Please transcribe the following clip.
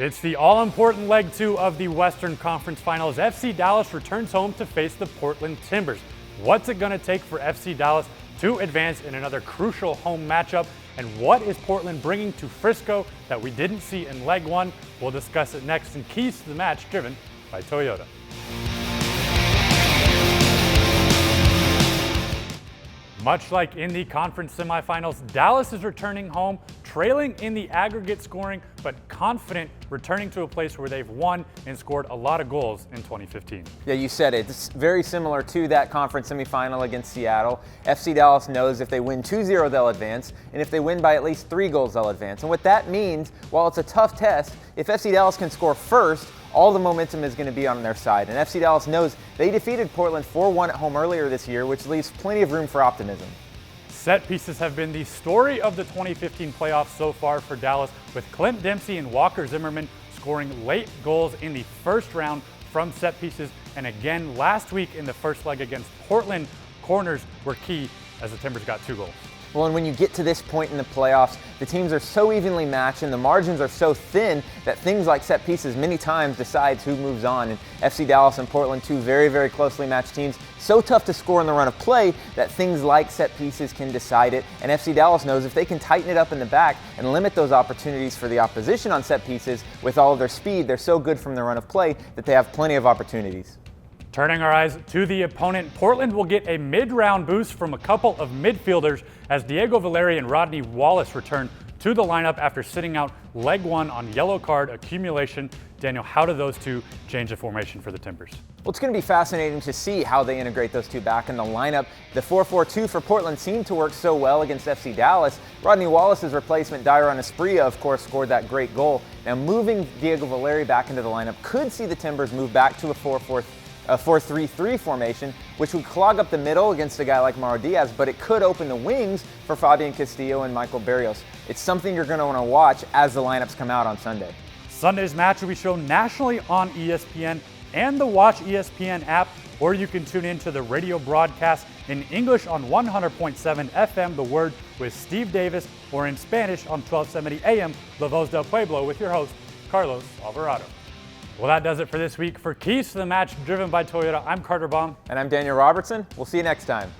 It's the all-important leg 2 of the Western Conference Finals. FC Dallas returns home to face the Portland Timbers. What's it going to take for FC Dallas to advance in another crucial home matchup? And what is Portland bringing to Frisco that we didn't see in leg 1? We'll discuss it next in Keys to the Match, driven by Toyota. Much like in the conference semifinals, Dallas is returning home, trailing in the aggregate scoring, but confident returning to a place where they've won and scored a lot of goals in 2015. Yeah, you said it. It's very similar to that conference semifinal against Seattle. FC Dallas knows if they win 2-0, they'll advance, and if they win by at least 3 goals, they'll advance. And what that means, while it's a tough test, if FC Dallas can score first, all the momentum is going to be on their side. And FC Dallas knows they defeated Portland 4-1 at home earlier this year, which leaves plenty of room for optimism. Set pieces have been the story of the 2015 playoffs so far for Dallas, with Clint Dempsey and Walker Zimmerman scoring late goals in the first round from set pieces. And again, last week in the first leg against Portland, corners were key as the Timbers got 2 goals. Well, and when you get to this point in the playoffs, the teams are so evenly matched and the margins are so thin that things like set pieces many times decides who moves on. And FC Dallas and Portland, 2 very, very closely matched teams, so tough to score in the run of play that things like set pieces can decide it. And FC Dallas knows if they can tighten it up in the back and limit those opportunities for the opposition on set pieces with all of their speed, they're so good from the run of play that they have plenty of opportunities. Turning our eyes to the opponent, Portland will get a mid-round boost from a couple of midfielders as Diego Valeri and Rodney Wallace return to the lineup after sitting out leg 1 on yellow card accumulation. Daniel, how do those two change the formation for the Timbers? Well, it's going to be fascinating to see how they integrate those two back in the lineup. The 4-4-2 for Portland seemed to work so well against FC Dallas. Rodney Wallace's replacement, Dairon Asprilla, of course, scored that great goal. Now, moving Diego Valeri back into the lineup could see the Timbers move back to a 4-3-3 formation, which would clog up the middle against a guy like Mauro Diaz, but it could open the wings for Fabian Castillo and Michael Barrios. It's something you're going to want to watch as the lineups come out on Sunday. Sunday's match will be shown nationally on ESPN and the Watch ESPN app, or you can tune in to the radio broadcast in English on 100.7 FM, The Word with Steve Davis, or in Spanish on 1270 AM, La Voz del Pueblo with your host, Carlos Alvarado. Well, that does it for this week. For Keys to the Match, driven by Toyota, I'm Carter Baum. And I'm Daniel Robertson. We'll see you next time.